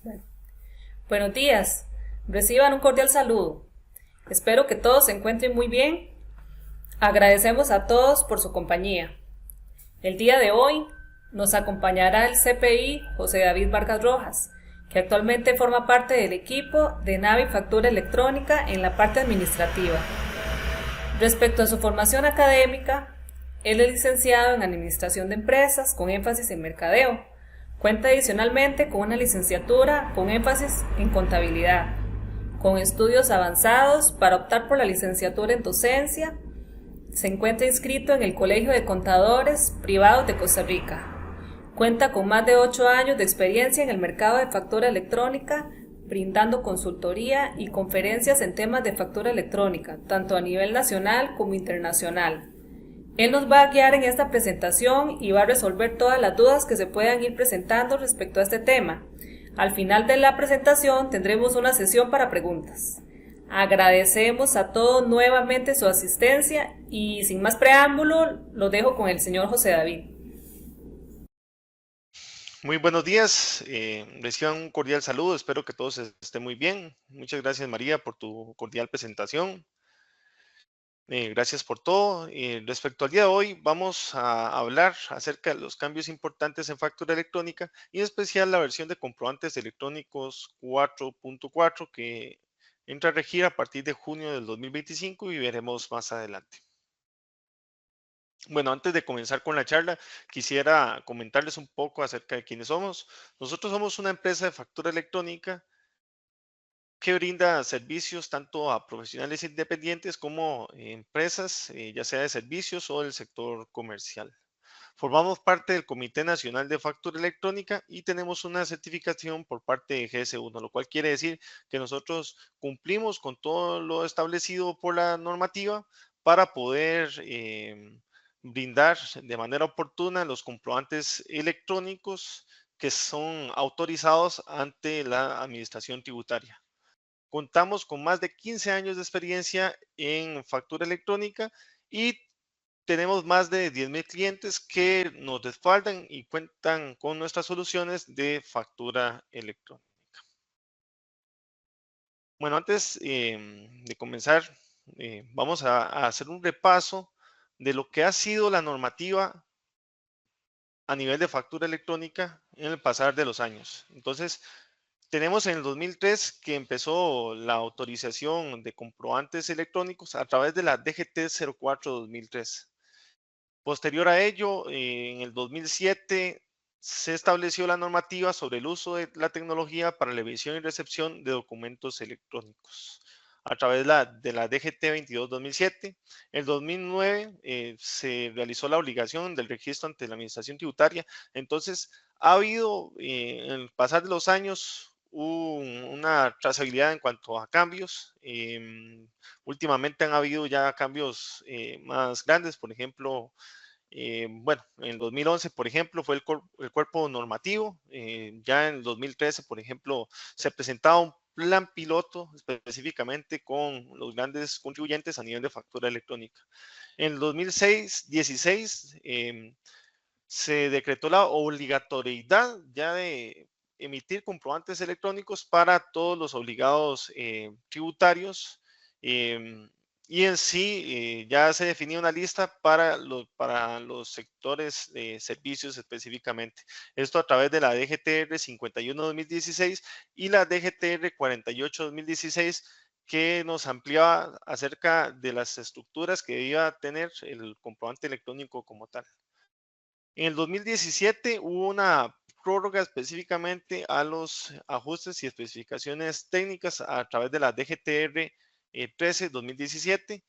Bueno, buenos días, reciban un cordial saludo. Espero que todos se encuentren muy bien. Agradecemos a todos por su compañía. El día de hoy nos acompañará el CPI José David Vargas Rojas, que actualmente forma parte del equipo de Navi Factura Electrónica en la parte administrativa. Respecto a su formación académica, él es licenciado en Administración de Empresas con énfasis en Mercadeo. Cuenta adicionalmente con una licenciatura con énfasis en Contabilidad, con estudios avanzados para optar por la licenciatura en Docencia. Se encuentra inscrito en el Colegio de Contadores Privados de Costa Rica. Cuenta con más de 8 años de experiencia en el mercado de factura electrónica, brindando consultoría y conferencias en temas de factura electrónica, tanto a nivel nacional como internacional. Él nos va a guiar en esta presentación y va a resolver todas las dudas que se puedan ir presentando respecto a este tema. Al final de la presentación tendremos una sesión para preguntas. Agradecemos a todos nuevamente su asistencia y sin más preámbulo, lo dejo con el señor José David. Muy buenos días, reciban un cordial saludo, espero que todos estén muy bien. Muchas gracias María por tu cordial presentación. Gracias por todo. Respecto al día de hoy, vamos a hablar acerca de los cambios importantes en factura electrónica y en especial la versión de comprobantes electrónicos 4.4 que entra a regir a partir de junio del 2025 y veremos más adelante. Bueno, antes de comenzar con la charla, quisiera comentarles un poco acerca de quiénes somos. Nosotros somos una empresa de factura electrónica que brinda servicios tanto a profesionales independientes como empresas, ya sea de servicios o del sector comercial. Formamos parte del Comité Nacional de Factura Electrónica y tenemos una certificación por parte de GS1, lo cual quiere decir que nosotros cumplimos con todo lo establecido por la normativa para poder brindar de manera oportuna los comprobantes electrónicos que son autorizados ante la Administración Tributaria. Contamos con más de 15 años de experiencia en factura electrónica y tenemos más de 10,000 clientes que nos respaldan y cuentan con nuestras soluciones de factura electrónica. Bueno, antes de comenzar, vamos a hacer un repaso de lo que ha sido la normativa a nivel de factura electrónica en el pasar de los años. Entonces, tenemos en el 2003 que empezó la autorización de comprobantes electrónicos a través de la DGT 04-2003. Posterior a ello, en el 2007 se estableció la normativa sobre el uso de la tecnología para la emisión y recepción de documentos electrónicos a través de la DGT 22-2007. En el 2009 se realizó la obligación del registro ante la Administración Tributaria. Entonces, ha habido, en el pasar de los años, una trazabilidad en cuanto a cambios. Últimamente han habido ya cambios más grandes, por ejemplo, bueno, en el 2011, por ejemplo, fue el cuerpo normativo. Ya en el 2013, por ejemplo, se presentaba un plan piloto específicamente con los grandes contribuyentes a nivel de factura electrónica. En el 2016 se decretó la obligatoriedad ya de emitir comprobantes electrónicos para todos los obligados tributarios. em, y en sí ya se definía una lista para los sectores de servicios específicamente. Esto a través de la DGTR 51-2016 y la DGTR 48-2016 que nos ampliaba acerca de las estructuras que debía tener el comprobante electrónico como tal. En el 2017 hubo una prórroga específicamente a los ajustes y especificaciones técnicas a través de la DGTR 13-2017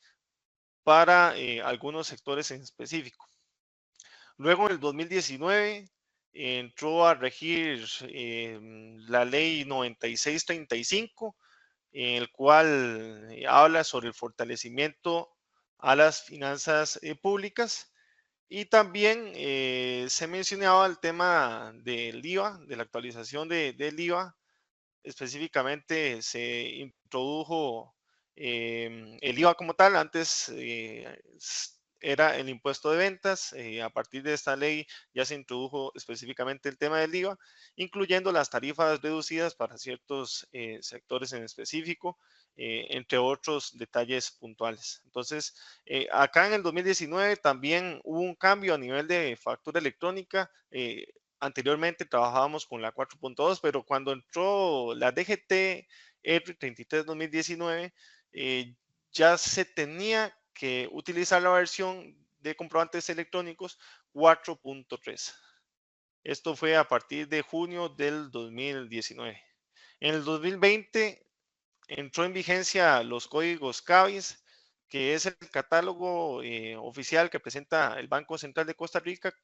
para algunos sectores en específico. Luego en el 2019 entró a regir la ley 9635, en el cual habla sobre el fortalecimiento a las finanzas públicas. Y también se mencionaba el tema del IVA, de la actualización del IVA. Específicamente se introdujo el IVA como tal. Antes era el impuesto de ventas. A partir de esta ley ya se introdujo específicamente el tema del IVA, incluyendo las tarifas reducidas para ciertos sectores en específico, entre otros detalles puntuales. Entonces, acá en el 2019 también hubo un cambio a nivel de factura electrónica. Anteriormente trabajábamos con la 4.2, pero cuando entró la DGT R33-2019, ya se tenía que utilizar la versión de comprobantes electrónicos 4.3. Esto fue a partir de junio del 2019. En el 2020 entró en vigencia los códigos CABIS, que es el catálogo oficial que presenta el Banco Central de Costa Rica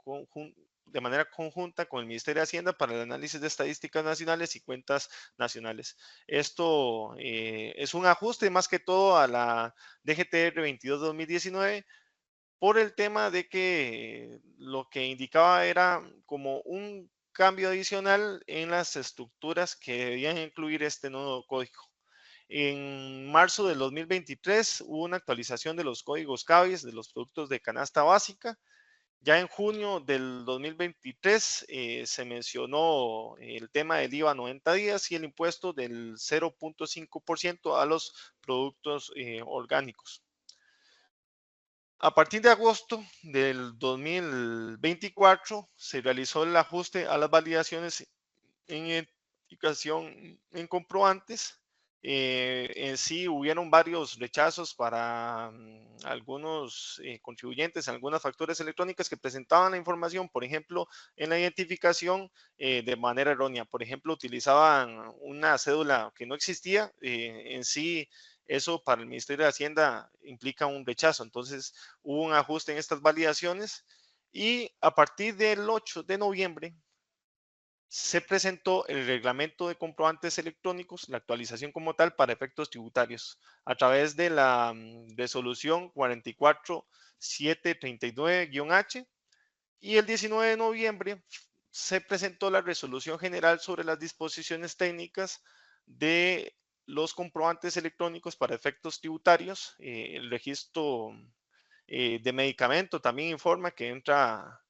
de manera conjunta con el Ministerio de Hacienda para el análisis de estadísticas nacionales y cuentas nacionales. Esto es un ajuste más que todo a la DGTR 22-2019 por el tema de que lo que indicaba era como un cambio adicional en las estructuras que debían incluir este nuevo código. En marzo del 2023 hubo una actualización de los códigos CABIS de los productos de canasta básica. Ya en junio del 2023 se mencionó el tema del IVA 90 días y el impuesto del 0.5% a los productos orgánicos. A partir de agosto del 2024 se realizó el ajuste a las validaciones en identificación en comprobantes. En sí hubieron varios rechazos para algunos contribuyentes, algunas facturas electrónicas que presentaban la información, por ejemplo, en la identificación de manera errónea. Por ejemplo, utilizaban una cédula que no existía. En sí, eso para el Ministerio de Hacienda implica un rechazo. Entonces, hubo un ajuste en estas validaciones y a partir del 8 de noviembre se presentó el reglamento de comprobantes electrónicos, la actualización como tal para efectos tributarios, a través de la resolución 44739-H, y el 19 de noviembre se presentó la resolución general sobre las disposiciones técnicas de los comprobantes electrónicos para efectos tributarios. El registro de medicamento también informa que entra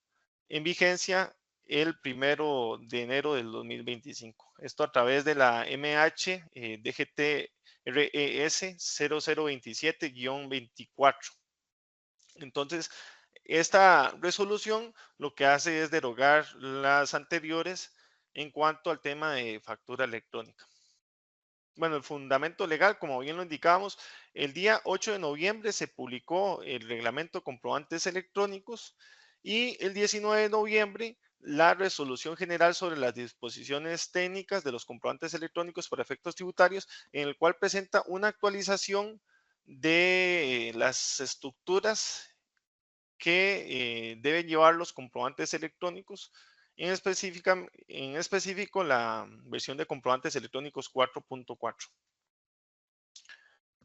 en vigencia el 1 de enero del 2025. Esto a través de la MH DGT RES 0027-24. Entonces, esta resolución lo que hace es derogar las anteriores en cuanto al tema de factura electrónica. Bueno, el fundamento legal, como bien lo indicábamos, el día 8 de noviembre se publicó el reglamento de comprobantes electrónicos y el 19 de noviembre la resolución general sobre las disposiciones técnicas de los comprobantes electrónicos para efectos tributarios, en el cual presenta una actualización de las estructuras que deben llevar los comprobantes electrónicos, en específico la versión de comprobantes electrónicos 4.4.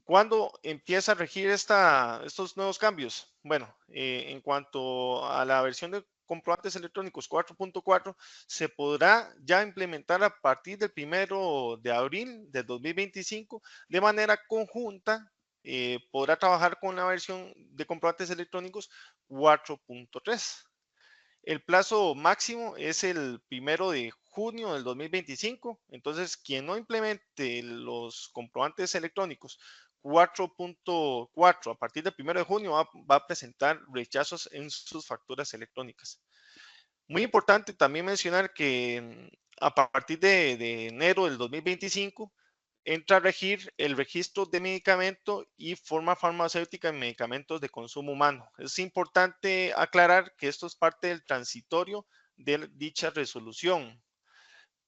¿Cuándo empieza a regir estos nuevos cambios? Bueno, en cuanto a la versión de comprobantes electrónicos 4.4, se podrá ya implementar a partir del 1 de abril del 2025 de manera conjunta. Podrá trabajar con la versión de comprobantes electrónicos 4.3. El plazo máximo es el 1 de junio del 2025. Entonces, quien no implemente los comprobantes electrónicos 4.4 a partir del 1 de junio va a presentar rechazos en sus facturas electrónicas. Muy importante también mencionar que a partir de enero del 2025 entra a regir el registro de medicamento y forma farmacéutica en medicamentos de consumo humano. Es importante aclarar que esto es parte del transitorio de dicha resolución,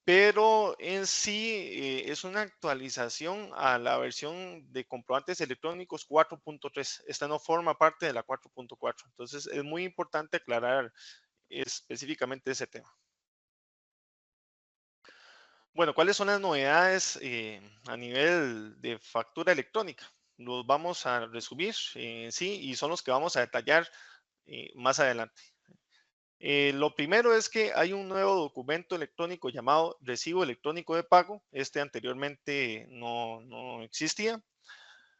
pero en sí es una actualización a la versión de comprobantes electrónicos 4.3. Esta no forma parte de la 4.4. Entonces es muy importante aclarar específicamente ese tema. Bueno, ¿cuáles son las novedades a nivel de factura electrónica? Los vamos a resumir sí y son los que vamos a detallar más adelante. Lo primero es que hay un nuevo documento electrónico llamado Recibo Electrónico de Pago. Este anteriormente no existía.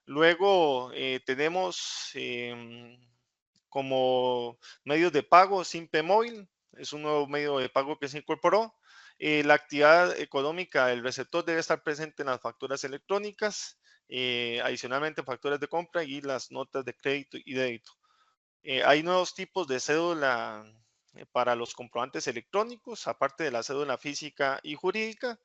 Luego tenemos como medios de pago, Simpe Móvil, es un nuevo medio de pago que se incorporó. La actividad económica del receptor debe estar presente en las facturas electrónicas, adicionalmente facturas de compra y las notas de crédito y débito. Hay nuevos tipos de cédula para los comprobantes electrónicos, aparte de la cédula física y jurídica.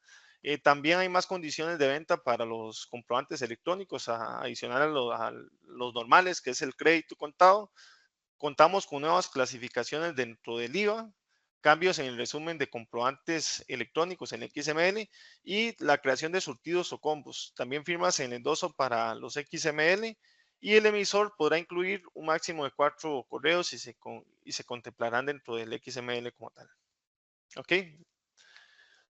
También hay más condiciones de venta para los comprobantes electrónicos, adicional a los normales, que es el crédito contado. Contamos con nuevas clasificaciones dentro del IVA, cambios en el resumen de comprobantes electrónicos en XML y la creación de surtidos o combos. También firmas en endoso para los XML y el emisor podrá incluir un máximo de 4 correos y se contemplarán dentro del XML como tal. ¿Ok?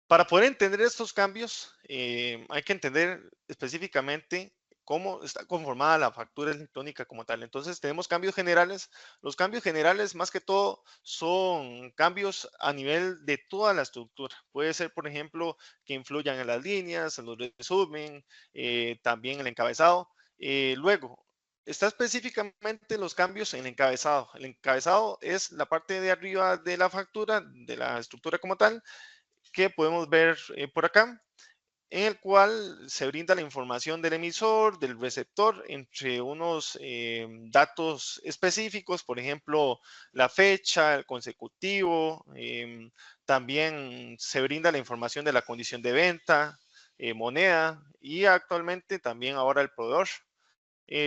Para poder entender estos cambios, hay que entender específicamente cómo está conformada la factura electrónica como tal. Entonces, tenemos cambios generales. Los cambios generales, más que todo, son cambios a nivel de toda la estructura. Puede ser, por ejemplo, que influyan en las líneas, en los resumen, también el encabezado. Luego, está específicamente los cambios en el encabezado. El encabezado es la parte de arriba de la factura, de la estructura como tal, que podemos ver por acá, en el cual se brinda la información del emisor, del receptor, entre unos datos específicos, por ejemplo, la fecha, el consecutivo, también se brinda la información de la condición de venta, moneda y actualmente también ahora el proveedor.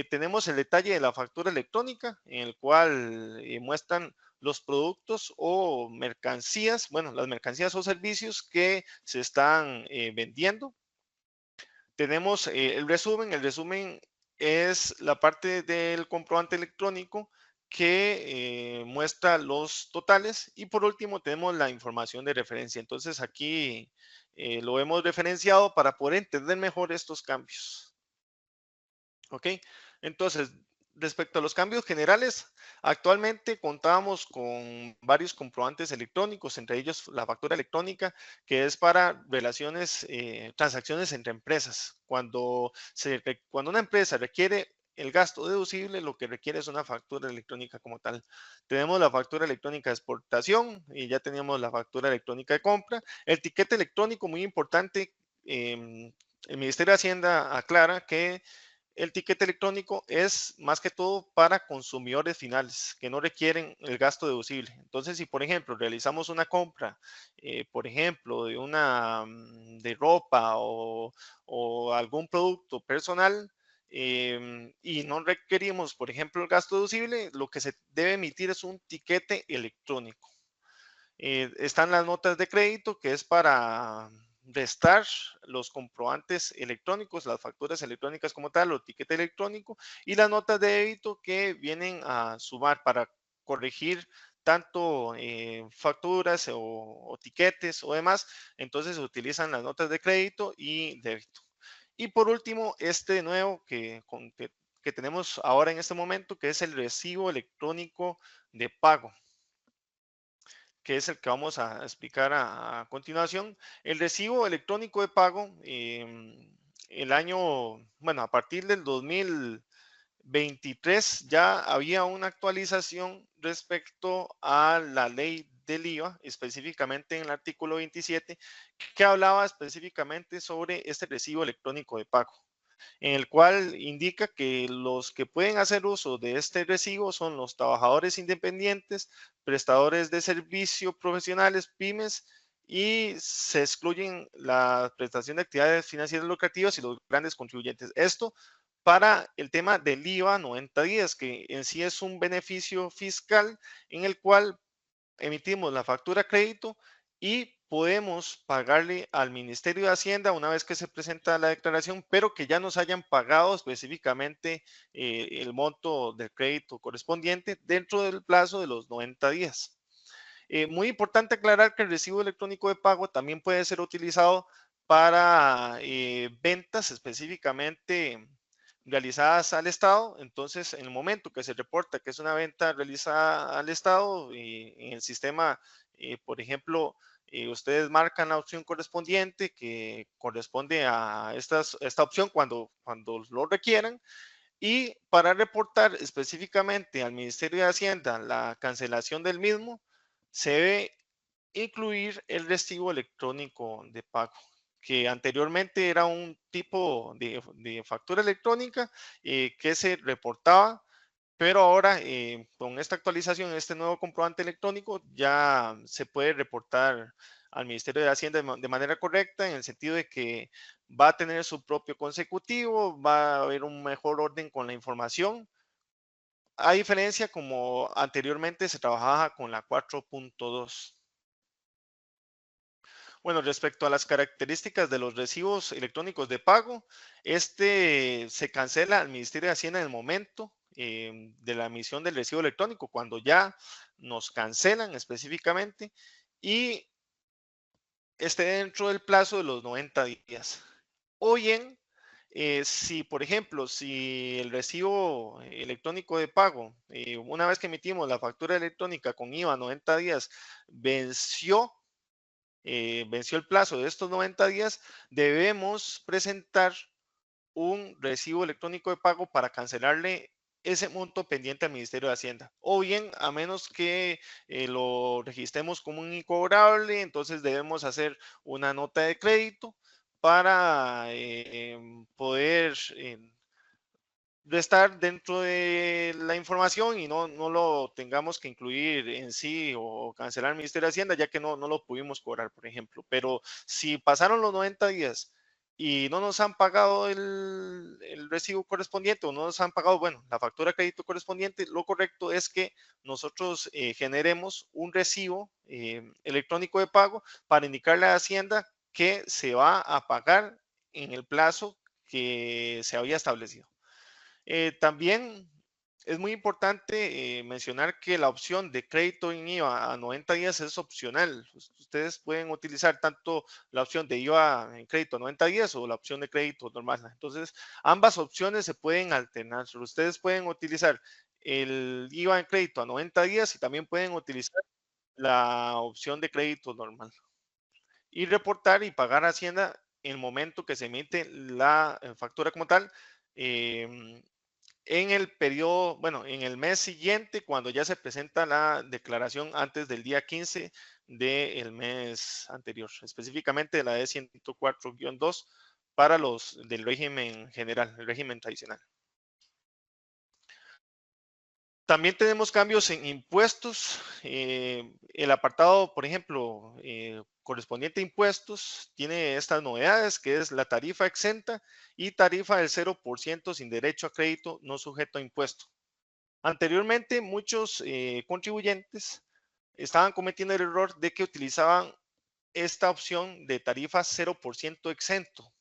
Tenemos el detalle de la factura electrónica, en el cual muestran los productos o mercancías, bueno, las mercancías o servicios que se están vendiendo. Tenemos el resumen es la parte del comprobante electrónico que muestra los totales y por último tenemos la información de referencia. Entonces aquí lo hemos referenciado para poder entender mejor estos cambios. ¿Ok? Entonces, respecto a los cambios generales, actualmente contamos con varios comprobantes electrónicos, entre ellos la factura electrónica, que es para relaciones, transacciones entre empresas. Cuando una empresa requiere el gasto deducible, lo que requiere es una factura electrónica como tal. Tenemos la factura electrónica de exportación y ya teníamos la factura electrónica de compra. El tiquete electrónico, muy importante, el Ministerio de Hacienda aclara que el ticket electrónico es más que todo para consumidores finales que no requieren el gasto deducible. Entonces, si por ejemplo realizamos una compra, por ejemplo, de ropa o algún producto personal y no requerimos, por ejemplo, el gasto deducible, lo que se debe emitir es un tiquete electrónico. Están las notas de crédito, que es para restar los comprobantes electrónicos, las facturas electrónicas como tal, o tiquete electrónico, y las notas de débito que vienen a sumar para corregir tanto facturas o tiquetes o demás. Entonces se utilizan las notas de crédito y débito. Y por último, este nuevo que tenemos ahora en este momento, que es el recibo electrónico de pago, que es el que vamos a explicar a continuación. El recibo electrónico de pago, el año, bueno, a partir del 2023 ya había una actualización respecto a la ley del IVA, específicamente en el artículo 27, que hablaba específicamente sobre este recibo electrónico de pago, en el cual indica que los que pueden hacer uso de este recibo son los trabajadores independientes, prestadores de servicio profesionales, pymes, y se excluyen la prestación de actividades financieras lucrativas y los grandes contribuyentes. Esto para el tema del IVA 90 días, que en sí es un beneficio fiscal en el cual emitimos la factura a crédito y podemos pagarle al Ministerio de Hacienda una vez que se presenta la declaración, pero que ya nos hayan pagado específicamente el monto del crédito correspondiente dentro del plazo de los 90 días. Muy importante aclarar que el recibo electrónico de pago también puede ser utilizado para ventas específicamente realizadas al Estado. Entonces, en el momento que se reporta que es una venta realizada al Estado, en el sistema, por ejemplo, ustedes marcan la opción correspondiente que corresponde a esta opción cuando lo requieran. Y para reportar específicamente al Ministerio de Hacienda la cancelación del mismo, se debe incluir el recibo electrónico de pago, que anteriormente era un tipo de factura electrónica que se reportaba, pero ahora con esta actualización, este nuevo comprobante electrónico, ya se puede reportar al Ministerio de Hacienda de manera correcta, en el sentido de que va a tener su propio consecutivo, va a haber un mejor orden con la información, a diferencia como anteriormente se trabajaba con la 4.2. Bueno, respecto a las características de los recibos electrónicos de pago, este se cancela al Ministerio de Hacienda en el momento de la emisión del recibo electrónico, cuando ya nos cancelan específicamente y esté dentro del plazo de los 90 días. O bien, si por ejemplo, si el recibo electrónico de pago, una vez que emitimos la factura electrónica con IVA 90 días, venció el plazo de estos 90 días, debemos presentar un recibo electrónico de pago para cancelarle ese monto pendiente al Ministerio de Hacienda. O bien, a menos que lo registremos como un incobrable, entonces debemos hacer una nota de crédito para poder de estar dentro de la información y no lo tengamos que incluir en sí o cancelar el Ministerio de Hacienda, ya que no lo pudimos cobrar, por ejemplo. Pero si pasaron los 90 días y no nos han pagado el recibo correspondiente o no nos han pagado, bueno, la factura de crédito correspondiente, lo correcto es que nosotros generemos un recibo electrónico de pago para indicarle a Hacienda que se va a pagar en el plazo que se había establecido. También es muy importante mencionar que la opción de crédito en IVA a 90 días es opcional. Ustedes pueden utilizar tanto la opción de IVA en crédito a 90 días o la opción de crédito normal. Entonces, ambas opciones se pueden alternar. Ustedes pueden utilizar el IVA en crédito a 90 días y también pueden utilizar la opción de crédito normal. Y reportar y pagar a Hacienda en el momento que se emite la factura como tal. En el periodo, bueno, en el mes siguiente, cuando ya se presenta la declaración antes del día 15 del mes anterior, específicamente la de 104-2 para los del régimen general, el régimen tradicional. También tenemos cambios en impuestos. El apartado, por ejemplo, correspondiente a impuestos, tiene estas novedades, que es la tarifa exenta y tarifa del 0% sin derecho a crédito no sujeto a impuesto. Anteriormente, muchos contribuyentes estaban cometiendo el error de que utilizaban esta opción de tarifa 0% exento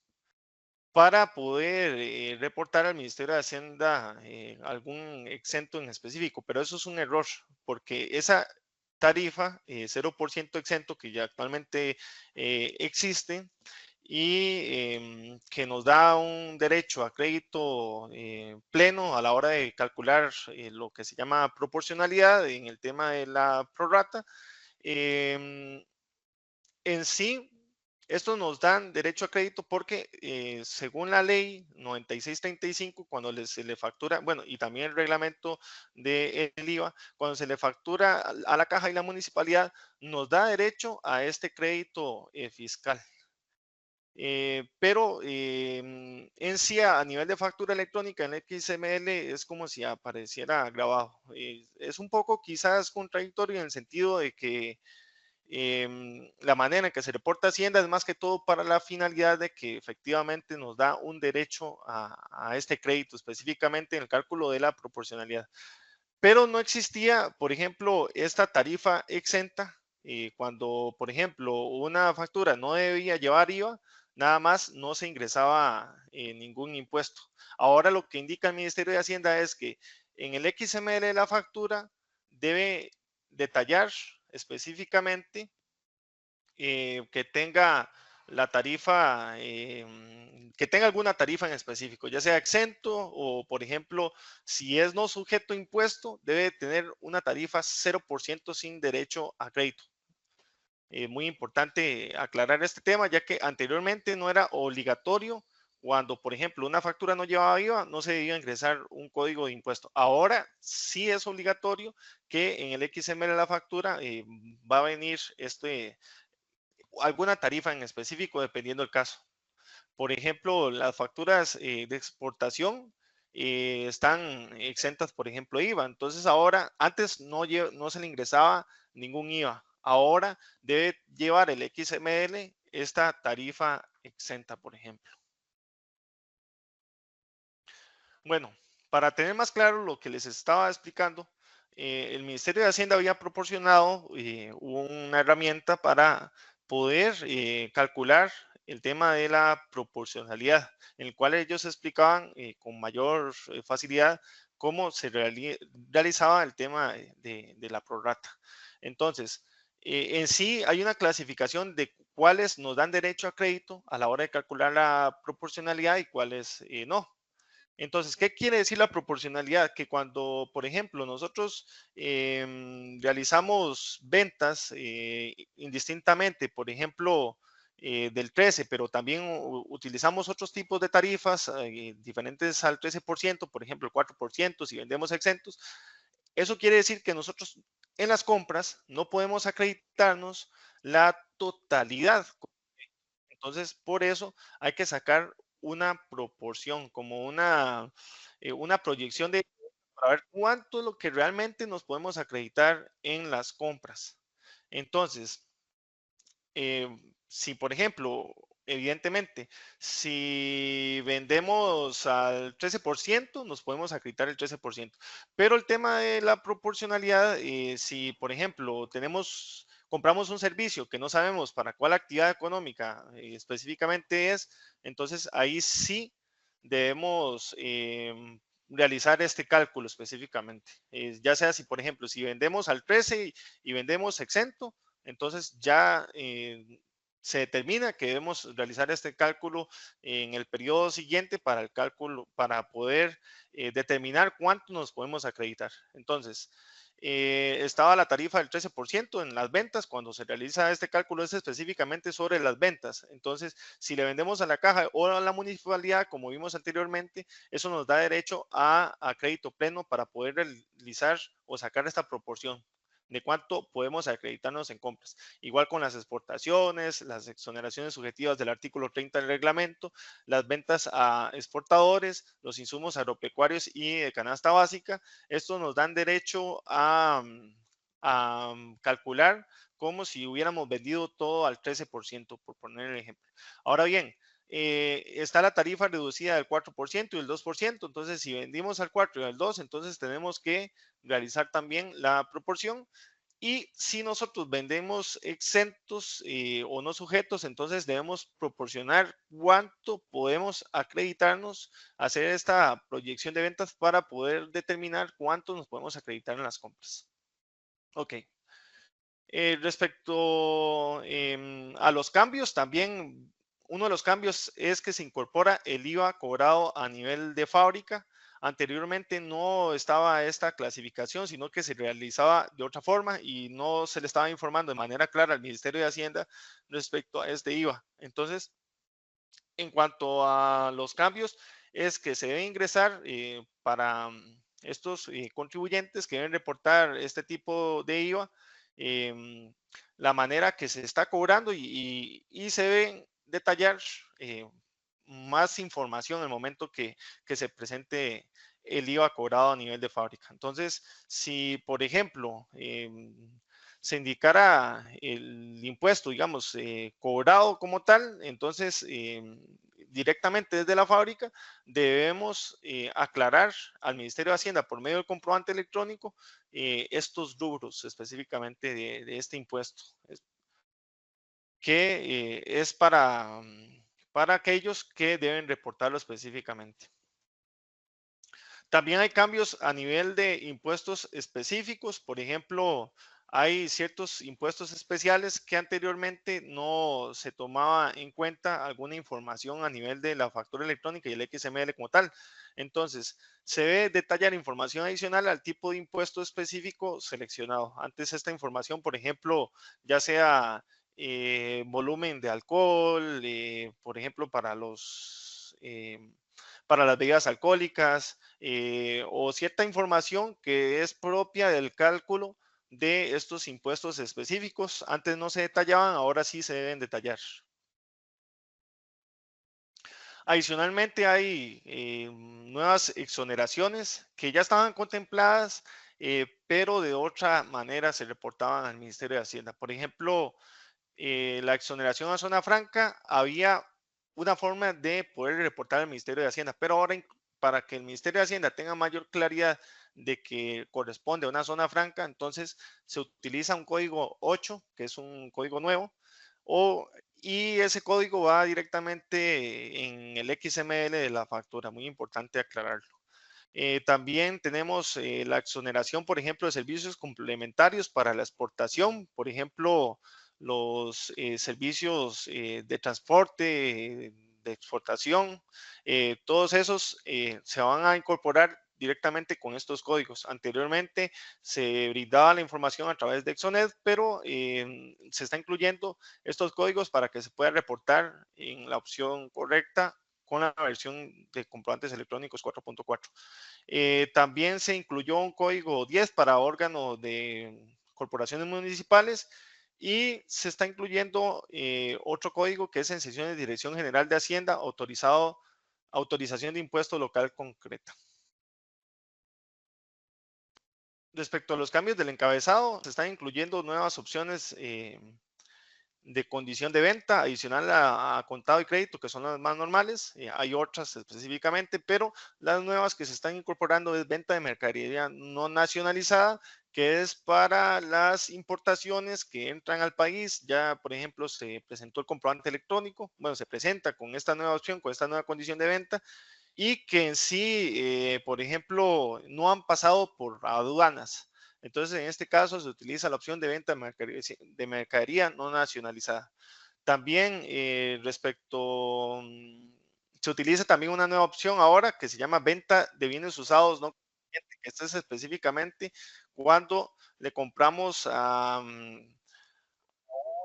para poder reportar al Ministerio de Hacienda algún exento en específico, pero eso es un error, porque esa tarifa 0% exento que ya actualmente existe y que nos da un derecho a crédito pleno a la hora de calcular lo que se llama proporcionalidad en el tema de la prorrata. En sí, estos nos dan derecho a crédito porque según la ley 9635, cuando se le factura, bueno, y también el reglamento del IVA, cuando se le factura a la caja y la municipalidad, nos da derecho a este crédito fiscal. Pero en sí, a nivel de factura electrónica en XML, es como si apareciera grabado. Es un poco quizás contradictorio en el sentido de que la manera en que se reporta Hacienda es más que todo para la finalidad de que efectivamente nos da un derecho a este crédito, específicamente en el cálculo de la proporcionalidad. Pero no existía, por ejemplo, esta tarifa exenta cuando, por ejemplo, una factura no debía llevar IVA, nada más no se ingresaba ningún impuesto. Ahora lo que indica el Ministerio de Hacienda es que en el XML de la factura debe detallar específicamente que tenga la tarifa, que tenga alguna tarifa en específico, ya sea exento o, por ejemplo, si es no sujeto a impuesto, debe tener una tarifa 0% sin derecho a crédito. Muy importante aclarar este tema, ya que anteriormente no era obligatorio cuando, por ejemplo, una factura no llevaba IVA, no se debía ingresar un código de impuesto. Ahora sí es obligatorio que en el XML de la factura va a venir alguna tarifa en específico, dependiendo del caso. Por ejemplo, las facturas de exportación están exentas, por ejemplo, IVA. Entonces ahora, antes no se le ingresaba ningún IVA. Ahora debe llevar el XML esta tarifa exenta, por ejemplo. Bueno, para tener más claro lo que les estaba explicando, el Ministerio de Hacienda había proporcionado una herramienta para poder calcular el tema de la proporcionalidad, en el cual ellos explicaban con mayor facilidad cómo se realizaba el tema de la prorrata. Entonces, en sí hay una clasificación de cuáles nos dan derecho a crédito a la hora de calcular la proporcionalidad y cuáles no. Entonces, ¿qué quiere decir la proporcionalidad? Que cuando, por ejemplo, nosotros realizamos ventas indistintamente, por ejemplo, del 13, pero también utilizamos otros tipos de tarifas diferentes al 13%, por ejemplo, el 4%, si vendemos exentos, eso quiere decir que nosotros en las compras no podemos acreditarnos la totalidad. Entonces, por eso hay que sacar una proporción, como una proyección de para ver cuánto es lo que realmente nos podemos acreditar en las compras. Entonces, eh, si por ejemplo, evidentemente, si vendemos al 13%, nos podemos acreditar el 13%. Pero el tema de la proporcionalidad, si por ejemplo compramos un servicio que no sabemos para cuál actividad económica específicamente es, entonces ahí sí debemos realizar este cálculo específicamente. Ya sea si, por ejemplo, si vendemos al 13 y vendemos exento, entonces ya se determina que debemos realizar este cálculo en el periodo siguiente para el cálculo, para poder determinar cuánto nos podemos acreditar. Entonces, estaba la tarifa del 13% en las ventas. Cuando se realiza este cálculo es específicamente sobre las ventas. Entonces, si le vendemos a la caja o a la municipalidad, como vimos anteriormente, eso nos da derecho a crédito pleno para poder realizar o sacar esta proporción de cuánto podemos acreditarnos en compras. Igual con las exportaciones, las exoneraciones subjetivas del artículo 30 del reglamento, las ventas a exportadores, los insumos agropecuarios y de canasta básica. Estos nos dan derecho a calcular como si hubiéramos vendido todo al 13%, por poner el ejemplo. Ahora bien, está la tarifa reducida del 4% y el 2%. Entonces, si vendimos al 4 y al 2, entonces tenemos que realizar también la proporción. Y si nosotros vendemos exentos o no sujetos, entonces debemos proporcionar cuánto podemos acreditarnos, hacer esta proyección de ventas para poder determinar cuánto nos podemos acreditar en las compras. Ok. Respecto a los cambios, también uno de los cambios es que se incorpora el IVA cobrado a nivel de fábrica. Anteriormente no estaba esta clasificación, sino que se realizaba de otra forma y no se le estaba informando de manera clara al Ministerio de Hacienda respecto a este IVA. Entonces, en cuanto a los cambios, es que se debe ingresar para estos contribuyentes que deben reportar este tipo de IVA, em, la manera que se está cobrando y se debe detallar más información en el momento que se presente el IVA cobrado a nivel de fábrica. Entonces, si por ejemplo se indicara el impuesto, digamos, cobrado como tal, entonces directamente desde la fábrica debemos aclarar al Ministerio de Hacienda por medio del comprobante electrónico estos rubros específicamente de este impuesto, que es para aquellos que deben reportarlo específicamente. También hay cambios a nivel de impuestos específicos. Por ejemplo, hay ciertos impuestos especiales que anteriormente no se tomaba en cuenta alguna información a nivel de la factura electrónica y el XML como tal. Entonces, se debe detallar información adicional al tipo de impuesto específico seleccionado. Antes esta información, por ejemplo, ya sea volumen de alcohol, por ejemplo, para los para las bebidas alcohólicas o cierta información que es propia del cálculo de estos impuestos específicos. Antes no se detallaban, ahora sí se deben detallar. Adicionalmente hay nuevas exoneraciones que ya estaban contempladas, pero de otra manera se reportaban al Ministerio de Hacienda. Por ejemplo, la exoneración a zona franca, había una forma de poder reportar al Ministerio de Hacienda, pero ahora para que el Ministerio de Hacienda tenga mayor claridad de que corresponde a una zona franca, entonces se utiliza un código 8, que es un código nuevo, y ese código va directamente en el XML de la factura, muy importante aclararlo. También tenemos la exoneración, por ejemplo, de servicios complementarios para la exportación, por ejemplo, los servicios de transporte, de exportación, todos esos se van a incorporar directamente con estos códigos. Anteriormente se brindaba la información a través de Exonet, pero se está incluyendo estos códigos para que se pueda reportar en la opción correcta con la versión de comprobantes electrónicos 4.4. También se incluyó un código 10 para órganos de corporaciones municipales y se está incluyendo otro código que es en sesiones de Dirección General de Hacienda, autorización de impuesto local concreta. Respecto a los cambios del encabezado, se están incluyendo nuevas opciones de condición de venta adicional a contado y crédito, que son las más normales. Hay otras específicamente, pero las nuevas que se están incorporando es venta de mercadería no nacionalizada, que es para las importaciones que entran al país. Ya, por ejemplo, se presentó el comprobante electrónico, bueno, se presenta con esta nueva opción, con esta nueva condición de venta, y que en sí, por ejemplo, no han pasado por aduanas. Entonces, en este caso se utiliza la opción de venta de mercadería no nacionalizada. También respecto, se utiliza también una nueva opción ahora que se llama venta de bienes usados no corrientes, que esto es específicamente cuando le compramos a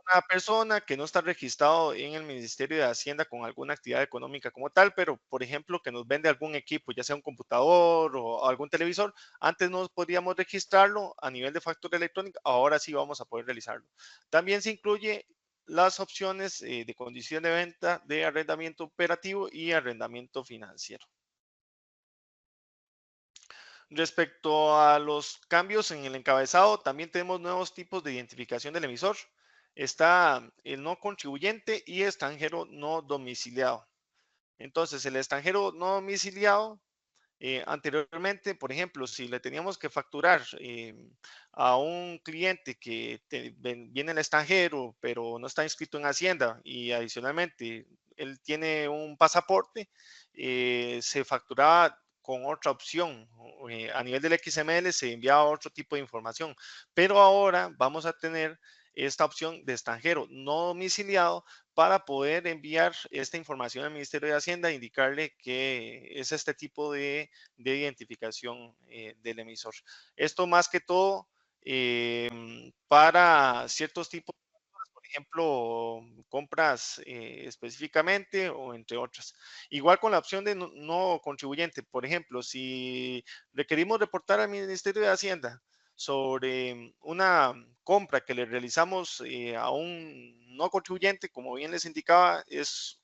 una persona que no está registrado en el Ministerio de Hacienda con alguna actividad económica como tal, pero por ejemplo que nos vende algún equipo, ya sea un computador o algún televisor, antes no podíamos registrarlo a nivel de factura electrónica, ahora sí vamos a poder realizarlo. También se incluye las opciones de condición de venta de arrendamiento operativo y arrendamiento financiero. Respecto a los cambios en el encabezado, también tenemos nuevos tipos de identificación del emisor. Está el no contribuyente y extranjero no domiciliado. Entonces, el extranjero no domiciliado, anteriormente, por ejemplo, si le teníamos que facturar a un cliente que viene al extranjero, pero no está inscrito en Hacienda y adicionalmente él tiene un pasaporte, se facturaba con otra opción. A nivel del XML se enviaba otro tipo de información, pero ahora vamos a tener esta opción de extranjero no domiciliado para poder enviar esta información al Ministerio de Hacienda e indicarle que es este tipo de identificación del emisor. Esto más que todo para ciertos tipos de compras, por ejemplo, compras específicamente o entre otras. Igual con la opción de no contribuyente, por ejemplo, si requerimos reportar al Ministerio de Hacienda sobre una compra que le realizamos a un no contribuyente, como bien les indicaba, es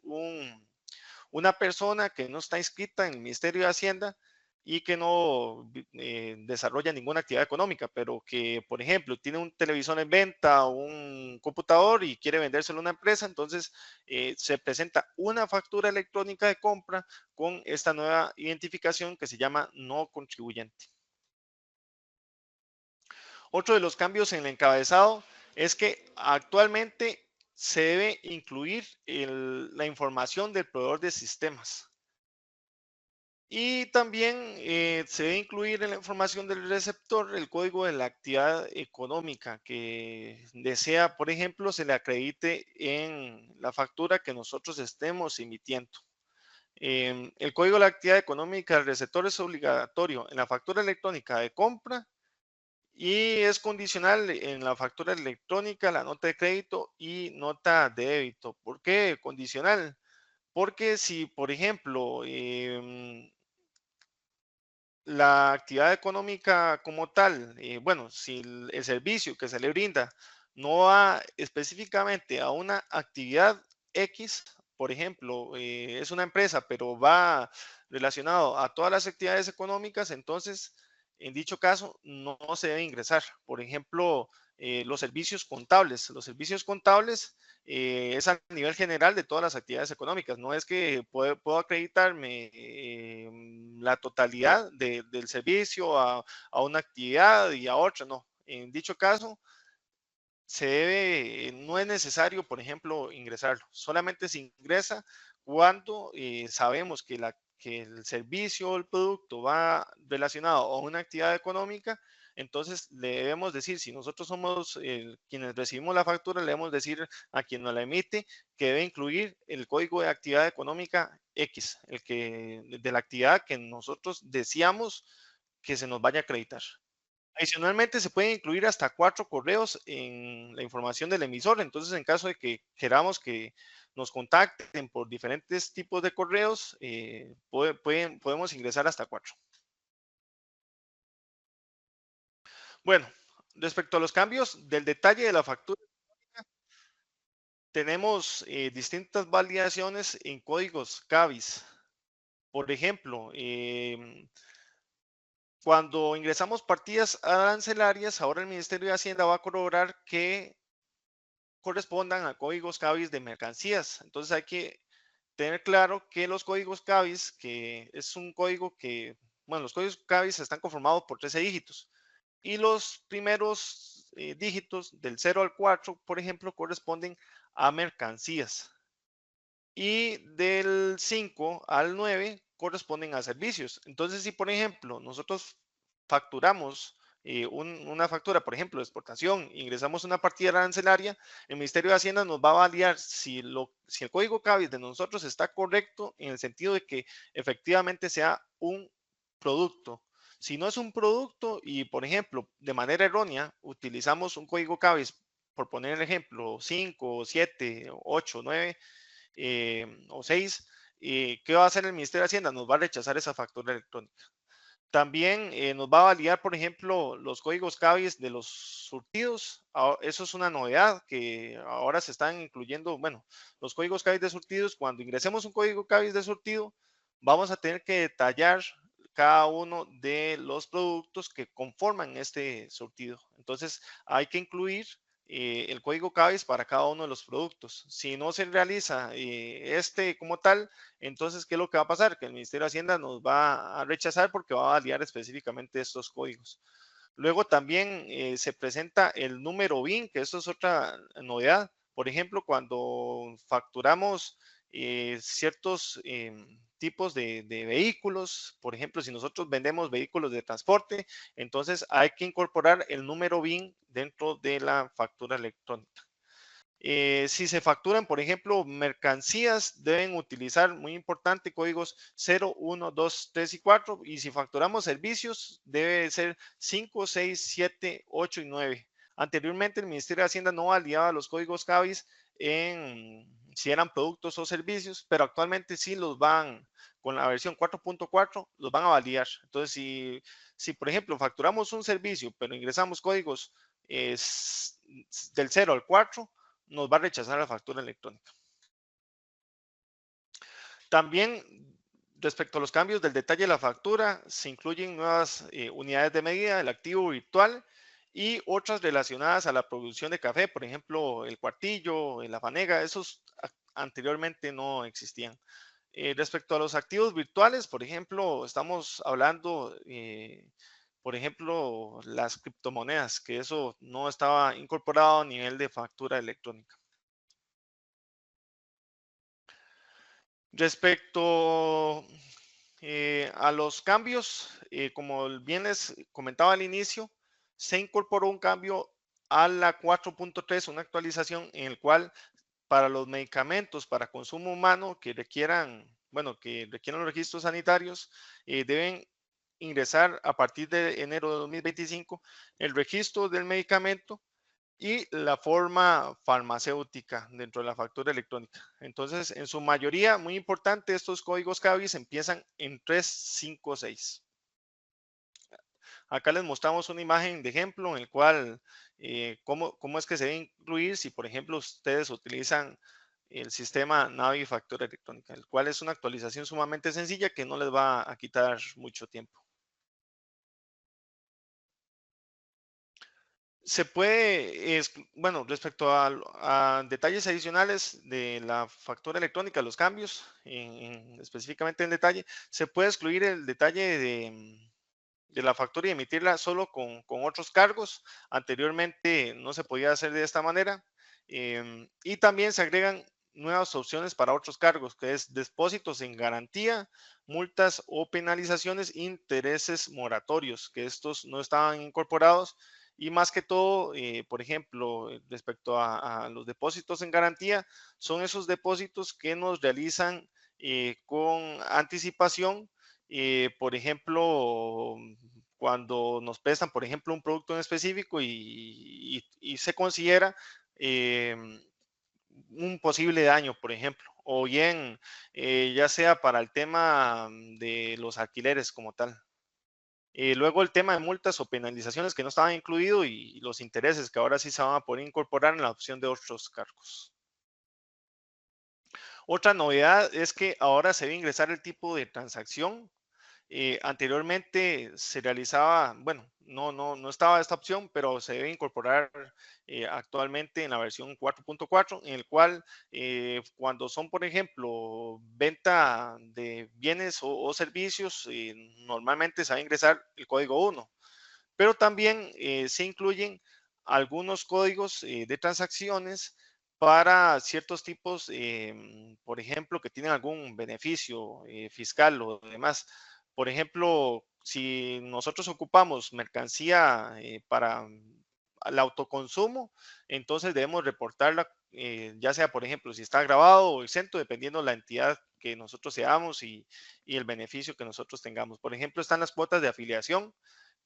una persona que no está inscrita en el Ministerio de Hacienda y que no desarrolla ninguna actividad económica, pero que, por ejemplo, tiene un televisor en venta o un computador y quiere vendérselo a una empresa, entonces se presenta una factura electrónica de compra con esta nueva identificación que se llama no contribuyente. Otro de los cambios en el encabezado es que actualmente se debe incluir la información del proveedor de sistemas. Y también se debe incluir en la información del receptor el código de la actividad económica que desea, por ejemplo, se le acredite en la factura que nosotros estemos emitiendo. El código de la actividad económica del receptor es obligatorio en la factura electrónica de compra y es condicional en la factura electrónica, la nota de crédito y nota de débito. ¿Por qué condicional? porque si, por ejemplo, la actividad económica como tal, bueno, si el servicio que se le brinda no va específicamente a una actividad X, por ejemplo, es una empresa, pero va relacionado a todas las actividades económicas, entonces, en dicho caso, no se debe ingresar. Por ejemplo, los servicios contables. Los servicios contables es a nivel general de todas las actividades económicas. No es que puedo acreditarme la totalidad del servicio a una actividad y a otra, no. En dicho caso, no es necesario, por ejemplo, ingresarlo. Solamente se ingresa cuando sabemos que el servicio o el producto va relacionado a una actividad económica. Entonces le debemos decir, si nosotros somos quienes recibimos la factura, le debemos decir a quien nos la emite que debe incluir el código de actividad económica X, el que de la actividad que nosotros deseamos que se nos vaya a acreditar. Adicionalmente, se pueden incluir hasta 4 correos en la información del emisor. Entonces, en caso de que queramos que nos contacten por diferentes tipos de correos, podemos ingresar hasta 4. Bueno, respecto a los cambios del detalle de la factura, tenemos distintas validaciones en códigos CABIS. Por ejemplo, cuando ingresamos partidas arancelarias, ahora el Ministerio de Hacienda va a corroborar que correspondan a códigos CABIS de mercancías. Entonces hay que tener claro que los códigos CABIS, que es un código que, bueno, los códigos CABIS están conformados por 13 dígitos y los primeros dígitos del 0 al 4, por ejemplo, corresponden a mercancías y del 5 al 9 corresponden a servicios. Entonces, si por ejemplo nosotros facturamos una factura, por ejemplo, de exportación, ingresamos una partida arancelaria, el Ministerio de Hacienda nos va a validar si el código CABIS de nosotros está correcto en el sentido de que efectivamente sea un producto. Si no es un producto y, por ejemplo, de manera errónea, utilizamos un código CABIS, por poner el ejemplo, 5, 7, 8, 9, o 6, ¿qué va a hacer el Ministerio de Hacienda? Nos va a rechazar esa factura electrónica. También nos va a validar, por ejemplo, los códigos CABIS de los surtidos. Eso es una novedad que ahora se están incluyendo. Bueno, los códigos CABIS de surtidos, cuando ingresemos un código CABIS de surtido, vamos a tener que detallar cada uno de los productos que conforman este surtido. Entonces, hay que incluir el código CABIS para cada uno de los productos. Si no se realiza este como tal, entonces, ¿qué es lo que va a pasar? Que el Ministerio de Hacienda nos va a rechazar porque va a validar específicamente estos códigos. Luego también se presenta el número BIN, que eso es otra novedad. Por ejemplo, cuando facturamos ciertos tipos de vehículos, por ejemplo, si nosotros vendemos vehículos de transporte, entonces hay que incorporar el número BIN dentro de la factura electrónica. Si se facturan, por ejemplo, mercancías, deben utilizar, muy importante, códigos 0, 1, 2, 3 y 4. Y si facturamos servicios, debe ser 5, 6, 7, 8 y 9. Anteriormente, el Ministerio de Hacienda no validaba los códigos CABIS en si eran productos o servicios, pero actualmente sí los van, con la versión 4.4, los van a validar. Entonces, si por ejemplo facturamos un servicio, pero ingresamos códigos del 0 al 4, nos va a rechazar la factura electrónica. También, respecto a los cambios del detalle de la factura, se incluyen nuevas unidades de medida, el activo virtual y otras relacionadas a la producción de café, por ejemplo, el cuartillo, la fanega, esos anteriormente no existían. Respecto a los activos virtuales, por ejemplo, estamos hablando, por ejemplo, las criptomonedas, que eso no estaba incorporado a nivel de factura electrónica. Respecto a los cambios, como bien les comentaba al inicio, se incorporó un cambio a la 4.3, una actualización en el cual para los medicamentos para consumo humano que requieran, bueno, que requieran los registros sanitarios, deben ingresar a partir de enero de 2025 el registro del medicamento y la forma farmacéutica dentro de la factura electrónica. Entonces, en su mayoría, muy importante, estos códigos CABIS empiezan en 356. Acá les mostramos una imagen de ejemplo en el cual, cómo es que se debe incluir si, por ejemplo, ustedes utilizan el sistema Navi Factura Electrónica, el cual es una actualización sumamente sencilla que no les va a quitar mucho tiempo. Se puede, bueno, respecto a detalles adicionales de la factura electrónica, los cambios, específicamente en detalle, se puede excluir el detalle de la factura y emitirla solo con otros cargos. Anteriormente no se podía hacer de esta manera. Y también se agregan nuevas opciones para otros cargos, que es depósitos en garantía, multas o penalizaciones, intereses moratorios, que estos no estaban incorporados. Y más que todo, por ejemplo, respecto a los depósitos en garantía, son esos depósitos que nos realizan con anticipación, por ejemplo, cuando nos prestan, por ejemplo, un producto en específico y se considera un posible daño, por ejemplo, o bien ya sea para el tema de los alquileres como tal. Luego el tema de multas o penalizaciones que no estaban incluidos y los intereses que ahora sí se van a poder incorporar en la opción de otros cargos. Otra novedad es que ahora se debe ingresar el tipo de transacción. Anteriormente se realizaba, bueno, no estaba esta opción, pero se debe incorporar actualmente en la versión 4.4, en el cual cuando son, por ejemplo, venta de bienes o servicios, normalmente se va a ingresar el código 1, pero también se incluyen algunos códigos de transacciones para ciertos tipos, por ejemplo, que tienen algún beneficio fiscal o demás. Por ejemplo, si nosotros ocupamos mercancía para el autoconsumo, entonces debemos reportarla, ya sea, por ejemplo, si está grabado o exento, dependiendo la entidad que nosotros seamos y el beneficio que nosotros tengamos. Por ejemplo, están las cuotas de afiliación,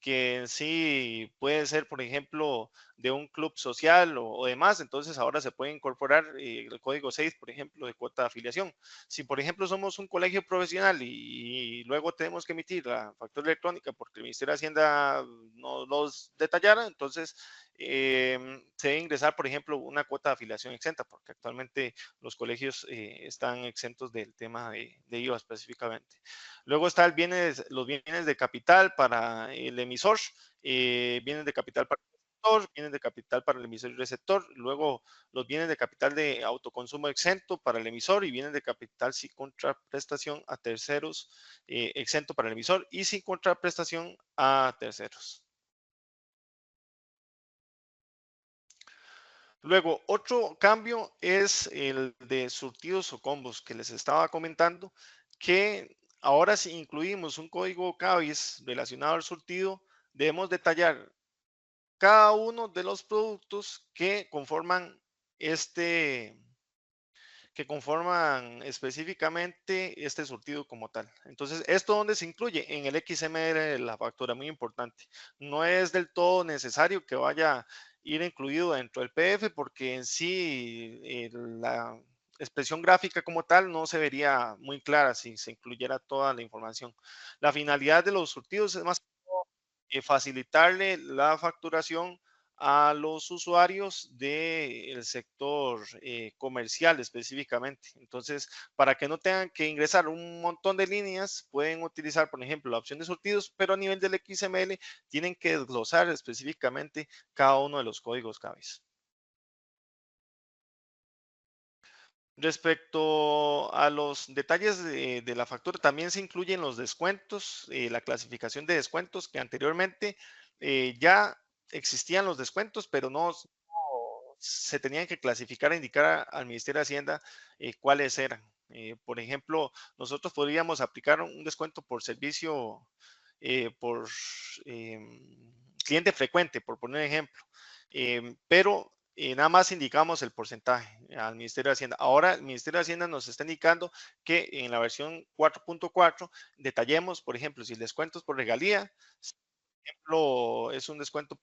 que en sí puede ser, por ejemplo, de un club social o demás, entonces ahora se puede incorporar el código 6, por ejemplo, de cuota de afiliación. Si, por ejemplo, somos un colegio profesional y luego tenemos que emitir la factura electrónica porque el Ministerio de Hacienda no los detallara, entonces se debe ingresar, por ejemplo, una cuota de afiliación exenta, porque actualmente los colegios están exentos del tema de IVA específicamente. Luego está los bienes de capital para el emisor, bienes de capital para el receptor, bienes de capital para el emisor y receptor, luego los bienes de capital de autoconsumo exento para el emisor y bienes de capital sin contraprestación a terceros, exento para el emisor y sin contraprestación a terceros. Luego, otro cambio es el de surtidos o combos que les estaba comentando, que ahora si incluimos un código CABIS relacionado al surtido, debemos detallar cada uno de los productos este, que conforman específicamente este surtido como tal. Entonces, ¿esto dónde se incluye? En el XML de la factura, muy importante. No es del todo necesario que vaya a ir incluido dentro del PDF porque en sí la expresión gráfica como tal no se vería muy clara si se incluyera toda la información. La finalidad de los surtidos es más facilitarle la facturación a los usuarios del sector comercial específicamente. Entonces, para que no tengan que ingresar un montón de líneas, pueden utilizar, por ejemplo, la opción de surtidos, pero a nivel del XML tienen que desglosar específicamente cada uno de los códigos CABIS. Respecto a los detalles de la factura, también se incluyen los descuentos, la clasificación de descuentos, que anteriormente ya existían los descuentos, pero no se tenían que clasificar e indicar al Ministerio de Hacienda cuáles eran. Por ejemplo, nosotros podríamos aplicar un descuento por servicio, por cliente frecuente, por poner ejemplo, pero nada más indicamos el porcentaje al Ministerio de Hacienda. Ahora el Ministerio de Hacienda nos está indicando que en la versión 4.4 detallemos, por ejemplo, si el descuento es por regalía, si, por ejemplo, es un descuento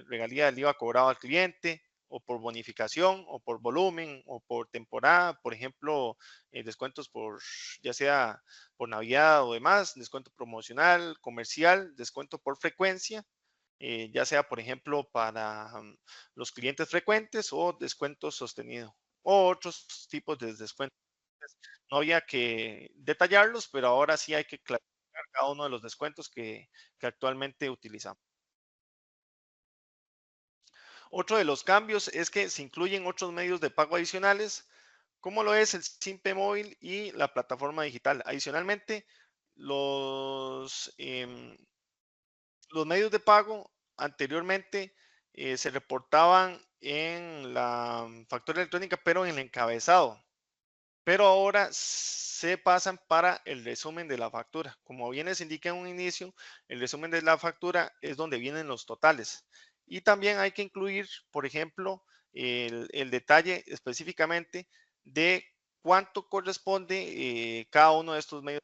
regalía del IVA cobrado al cliente, o por bonificación, o por volumen, o por temporada, por ejemplo, descuentos por, ya sea por Navidad o demás, descuento promocional, comercial, descuento por frecuencia, ya sea, por ejemplo, para los clientes frecuentes o descuento sostenido, o otros tipos de descuentos. No había que detallarlos, pero ahora sí hay que clarificar cada uno de los descuentos que actualmente utilizamos. Otro de los cambios es que se incluyen otros medios de pago adicionales, como lo es el Simpe móvil y la plataforma digital. Adicionalmente, los medios de pago anteriormente se reportaban en la factura electrónica, pero en el encabezado. Pero ahora se pasan para el resumen de la factura. Como bien les indiqué en un inicio, el resumen de la factura es donde vienen los totales. Y también hay que incluir, por ejemplo, el detalle específicamente de cuánto corresponde cada uno de estos medios.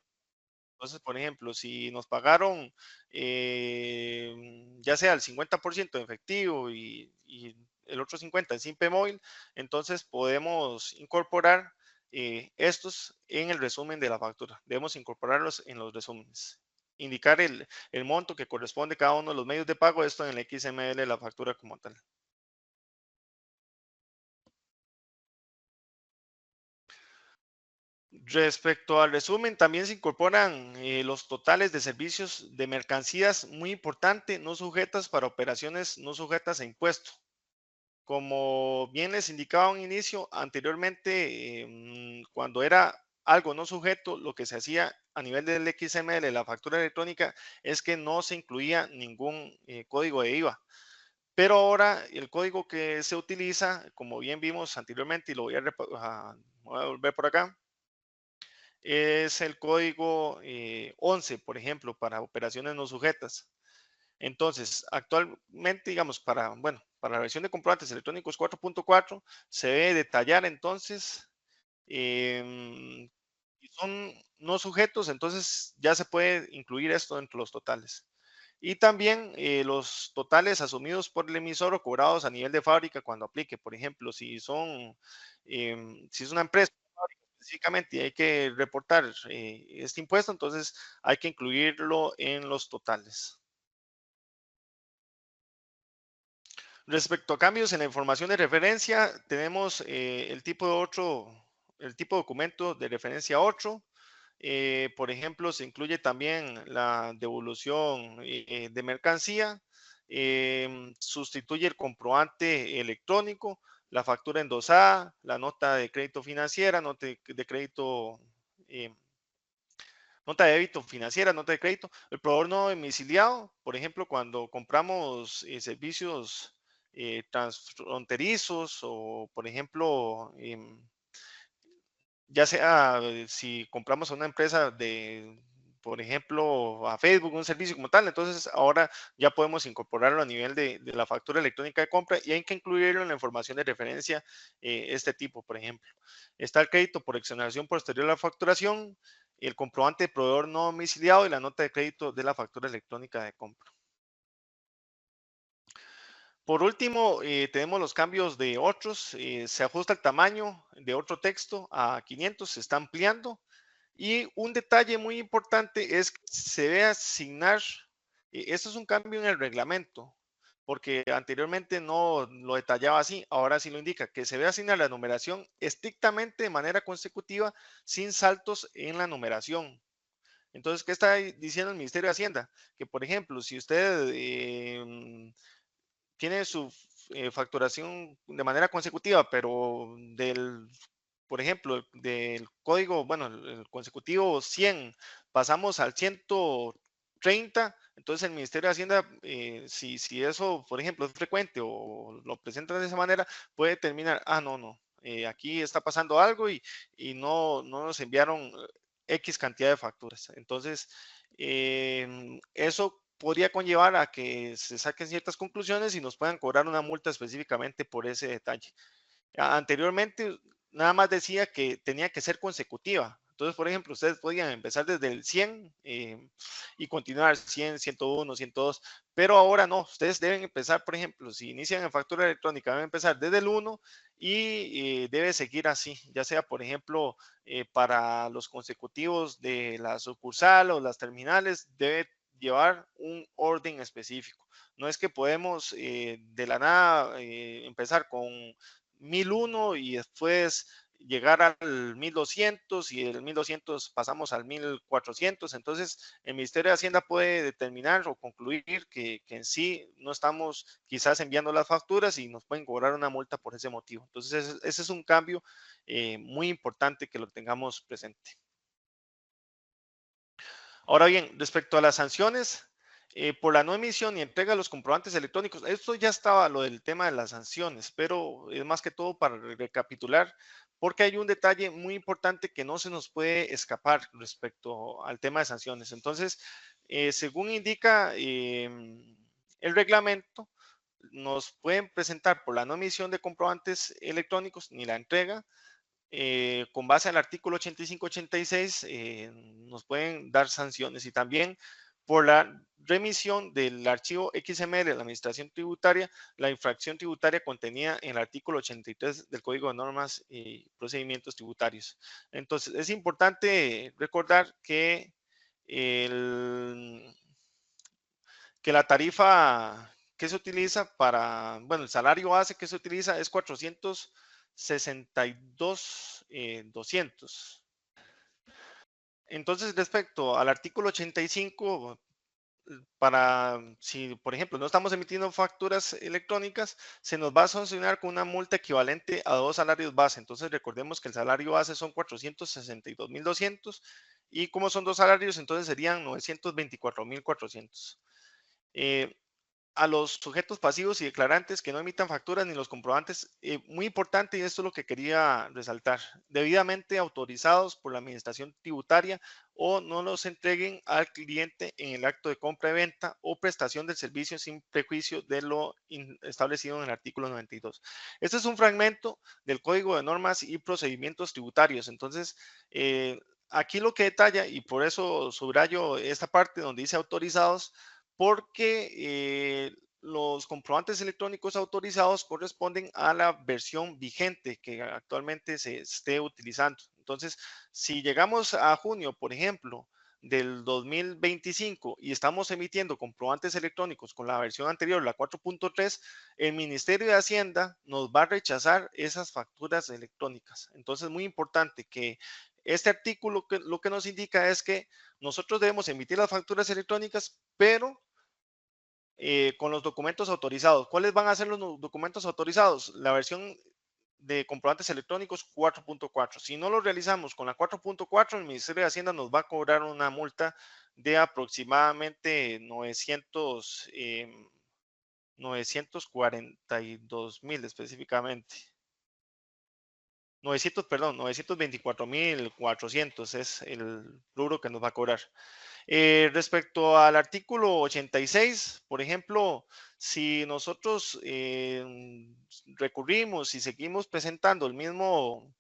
Entonces, por ejemplo, si nos pagaron ya sea el 50% en efectivo y el otro 50% en Simpe Móvil, entonces podemos incorporar estos en el resumen de la factura. Debemos incorporarlos en los resúmenes. Indicar el monto que corresponde a cada uno de los medios de pago, esto en el XML de la factura como tal. Respecto al resumen, también se incorporan los totales de servicios de mercancías, muy importante, no sujetas para operaciones no sujetas a impuesto. Como bien les indicaba a un inicio, anteriormente, cuando era algo no sujeto, lo que se hacía a nivel del XML, la factura electrónica, es que no se incluía ningún código de IVA. Pero ahora el código que se utiliza, como bien vimos anteriormente, y lo voy a volver por acá, es el código 11, por ejemplo, para operaciones no sujetas. Entonces, actualmente, digamos, para la versión de comprobantes electrónicos 4.4, se debe detallar entonces, si son no sujetos, entonces ya se puede incluir esto dentro de los totales. Y también los totales asumidos por el emisor o cobrados a nivel de fábrica cuando aplique. Por ejemplo, si es una empresa específicamente y hay que reportar este impuesto, entonces hay que incluirlo en los totales. Respecto a cambios en la información de referencia, tenemos el tipo de documento de referencia 8. Por ejemplo, se incluye también la devolución de mercancía, sustituye el comprobante electrónico, la factura endosada, la nota de crédito financiera, eh, nota de débito financiera, nota de crédito, el proveedor no domiciliado, por ejemplo, cuando compramos servicios transfronterizos o, por ejemplo, ya sea si compramos a una empresa por ejemplo, a Facebook, un servicio como tal, entonces ahora ya podemos incorporarlo a nivel de la factura electrónica de compra y hay que incluirlo en la información de referencia este tipo, por ejemplo. Está el crédito por exoneración posterior a la facturación, el comprobante de proveedor no domiciliado y la nota de crédito de la factura electrónica de compra. Por último, tenemos los cambios de otros. Se ajusta el tamaño de otro texto a 500, se está ampliando. Y un detalle muy importante es que se debe asignar, esto es un cambio en el reglamento, porque anteriormente no lo detallaba así, ahora sí lo indica, que se debe asignar la numeración estrictamente de manera consecutiva sin saltos en la numeración. Entonces, ¿qué está diciendo el Ministerio de Hacienda? Que, por ejemplo, si usted tiene su facturación de manera consecutiva, pero por ejemplo, del código, bueno, el consecutivo 100, pasamos al 130, entonces el Ministerio de Hacienda, si eso, por ejemplo, es frecuente o lo presenta de esa manera, puede determinar, no, aquí está pasando algo y no nos enviaron X cantidad de facturas. Entonces, eso podría conllevar a que se saquen ciertas conclusiones y nos puedan cobrar una multa específicamente por ese detalle. Anteriormente, nada más decía que tenía que ser consecutiva, Entonces, por ejemplo, ustedes podían empezar desde el 100 y continuar 100, 101, 102, pero ahora no, ustedes deben empezar, por ejemplo, si inician en factura electrónica, deben empezar desde el 1 y debe seguir así, ya sea, por ejemplo, para los consecutivos de la sucursal o las terminales, debe llevar un orden específico. No es que podemos de la nada empezar con 1001 y después llegar al 1200 y del 1200 pasamos al 1400. Entonces, el Ministerio de Hacienda puede determinar o concluir que en sí no estamos quizás enviando las facturas y nos pueden cobrar una multa por ese motivo. Entonces, ese es un cambio muy importante que lo tengamos presente. Ahora bien, respecto a las sanciones, por la no emisión y entrega de los comprobantes electrónicos, esto ya estaba lo del tema de las sanciones, pero es más que todo para recapitular, porque hay un detalle muy importante que no se nos puede escapar respecto al tema de sanciones. Entonces, según indica el reglamento, nos pueden presentar por la no emisión de comprobantes electrónicos ni la entrega con base al artículo 85-86 nos pueden dar sanciones y también por la remisión del archivo XML de la Administración Tributaria, la infracción tributaria contenida en el artículo 83 del Código de Normas y Procedimientos Tributarios. Entonces, es importante recordar que, que la tarifa que se utiliza para, bueno, el salario base que se utiliza es 462,200. Entonces, respecto al artículo 85, para si, por ejemplo, no estamos emitiendo facturas electrónicas, se nos va a sancionar con una multa equivalente a 2 salarios base. Entonces, recordemos que el salario base son 462,200 y como son 2 salarios, entonces serían 924,400. A los sujetos pasivos y declarantes que no emitan facturas ni los comprobantes, muy importante, y esto es lo que quería resaltar, debidamente autorizados por la Administración Tributaria o no los entreguen al cliente en el acto de compra y venta o prestación del servicio sin prejuicio de lo establecido en el artículo 92. Este es un fragmento del Código de Normas y Procedimientos Tributarios. Entonces, aquí lo que detalla, y por eso subrayo esta parte donde dice autorizados, porque los comprobantes electrónicos autorizados corresponden a la versión vigente que actualmente se esté utilizando. Entonces, si llegamos a junio, por ejemplo, del 2025 y estamos emitiendo comprobantes electrónicos con la versión anterior, la 4.3, el Ministerio de Hacienda nos va a rechazar esas facturas electrónicas. Entonces, muy importante que este artículo lo que nos indica es que nosotros debemos emitir las facturas electrónicas, pero con los documentos autorizados. ¿Cuáles van a ser los documentos autorizados? La versión de comprobantes electrónicos 4.4. Si no lo realizamos con la 4.4, el Ministerio de Hacienda nos va a cobrar una multa de aproximadamente 942,000 específicamente. 924,400 es el rubro que nos va a cobrar. Respecto al artículo 86, por ejemplo, si nosotros recurrimos y seguimos presentando el mismo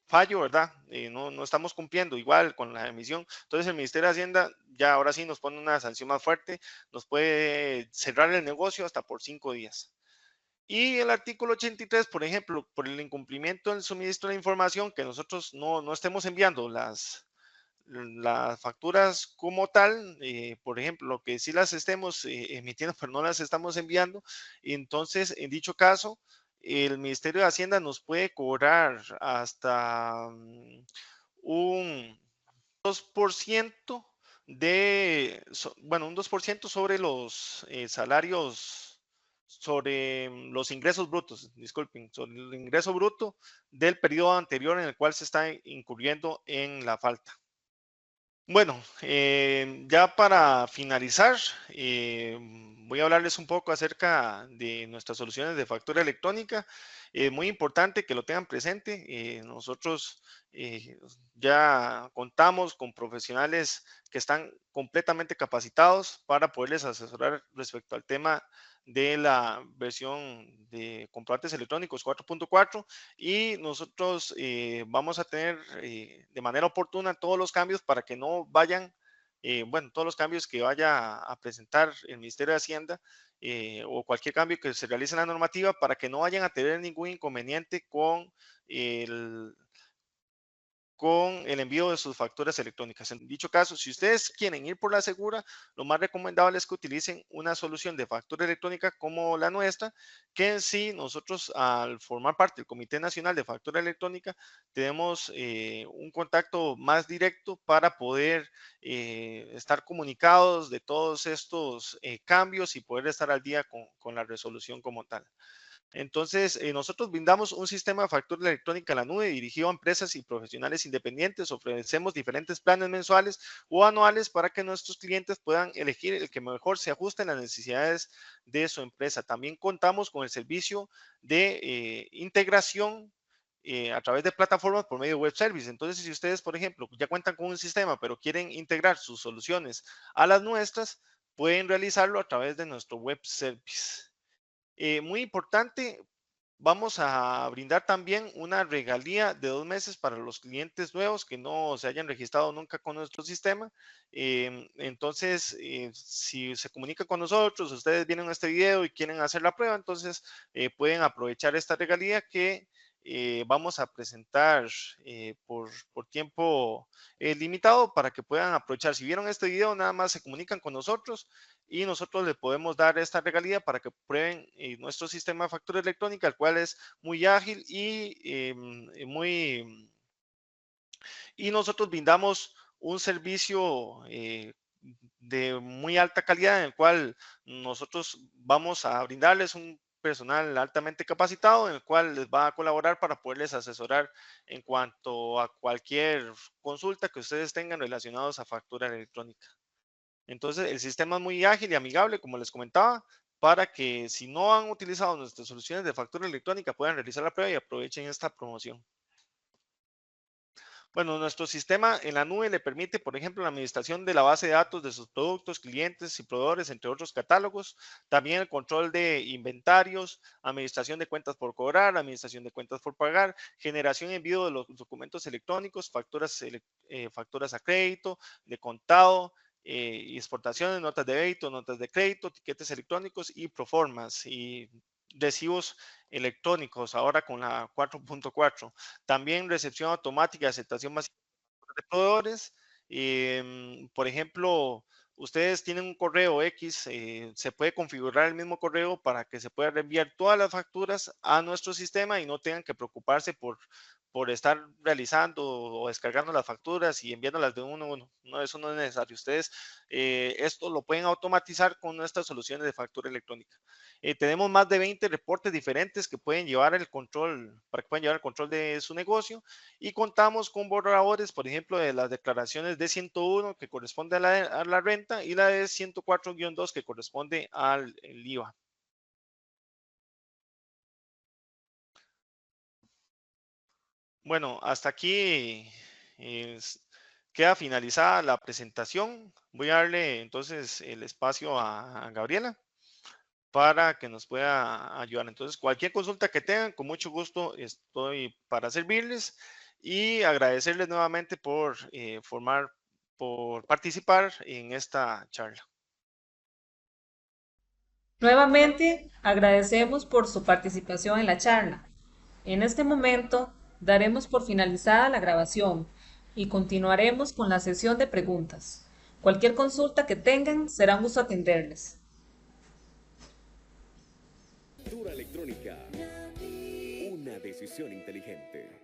fallo, ¿verdad? No estamos cumpliendo igual con la emisión. Entonces el Ministerio de Hacienda ya ahora sí nos pone una sanción más fuerte, nos puede cerrar el negocio hasta por 5 días. Y el artículo 83, por ejemplo, por el incumplimiento del suministro de información, que nosotros no estemos enviando las facturas como tal, por ejemplo, lo que sí las estemos emitiendo, pero no las estamos enviando, entonces, en dicho caso, el Ministerio de Hacienda nos puede cobrar hasta un 2% un 2% sobre los salarios, sobre los ingresos brutos, disculpen, sobre el ingreso bruto del periodo anterior en el cual se está incurriendo en la falta. Bueno, ya para finalizar, voy a hablarles un poco acerca de nuestras soluciones de factura electrónica. Es muy importante que lo tengan presente. Nosotros ya contamos con profesionales que están completamente capacitados para poderles asesorar respecto al tema de la versión de comprobantes electrónicos 4.4 y nosotros vamos a tener de manera oportuna todos los cambios para que no vayan, bueno, todos los cambios que vaya a presentar el Ministerio de Hacienda o cualquier cambio que se realice en la normativa para que no vayan a tener ningún inconveniente el, con el envío de sus facturas electrónicas. En dicho caso, si ustedes quieren ir por la segura, lo más recomendable es que utilicen una solución de factura electrónica como la nuestra, que en sí nosotros al formar parte del Comité Nacional de Factura Electrónica tenemos un contacto más directo para poder estar comunicados de todos estos cambios y poder estar al día con la resolución como tal. Entonces, nosotros brindamos un sistema de factura electrónica en la nube dirigido a empresas y profesionales independientes. Ofrecemos diferentes planes mensuales o anuales para que nuestros clientes puedan elegir el que mejor se ajuste a las necesidades de su empresa. También contamos con el servicio de integración a través de plataformas por medio de web service. Entonces, si ustedes, por ejemplo, ya cuentan con un sistema, pero quieren integrar sus soluciones a las nuestras, pueden realizarlo a través de nuestro web service. Muy importante, vamos a brindar también una regalía de 2 meses para los clientes nuevos que no se hayan registrado nunca con nuestro sistema. Entonces, si se comunican con nosotros, ustedes vienen a este video y quieren hacer la prueba, entonces pueden aprovechar esta regalía que vamos a presentar por tiempo limitado para que puedan aprovechar. Si vieron este video, nada más se comunican con nosotros y nosotros le podemos dar esta regalía para que prueben nuestro sistema de factura electrónica, el cual es muy ágil y nosotros brindamos un servicio de muy alta calidad en el cual nosotros vamos a brindarles un personal altamente capacitado en el cual les va a colaborar para poderles asesorar en cuanto a cualquier consulta que ustedes tengan relacionados a factura electrónica. Entonces, el sistema es muy ágil y amigable, como les comentaba, para que si no han utilizado nuestras soluciones de factura electrónica puedan realizar la prueba y aprovechen esta promoción. Bueno, nuestro sistema en la nube le permite, por ejemplo, la administración de la base de datos de sus productos, clientes y proveedores, entre otros catálogos. También el control de inventarios, administración de cuentas por cobrar, administración de cuentas por pagar, generación y envío de los documentos electrónicos, facturas a crédito, de contado, y exportaciones, notas de débito, notas de crédito, tiquetes electrónicos y proformas y recibos electrónicos, ahora con la 4.4. También recepción automática, aceptación masiva de proveedores. Por ejemplo, ustedes tienen un correo X, se puede configurar el mismo correo para que se pueda reenviar todas las facturas a nuestro sistema y no tengan que preocuparse por estar realizando o descargando las facturas y enviándolas de uno a uno. No, eso no es necesario. Ustedes esto lo pueden automatizar con nuestras soluciones de factura electrónica. Tenemos más de 20 reportes diferentes que pueden llevar el control, para que puedan llevar el control de su negocio y contamos con borradores, por ejemplo, de las declaraciones de 101 que corresponde a la renta y la de 104-2 que corresponde al IVA. Bueno, hasta aquí queda finalizada la presentación. Voy a darle entonces el espacio a Gabriela para que nos pueda ayudar. Entonces, cualquier consulta que tengan, con mucho gusto estoy para servirles y agradecerles nuevamente por por participar en esta charla. Nuevamente, agradecemos por su participación en la charla. En este momento, daremos por finalizada la grabación y continuaremos con la sesión de preguntas. Cualquier consulta que tengan, será un gusto atenderles. Factura electrónica. Una decisión inteligente.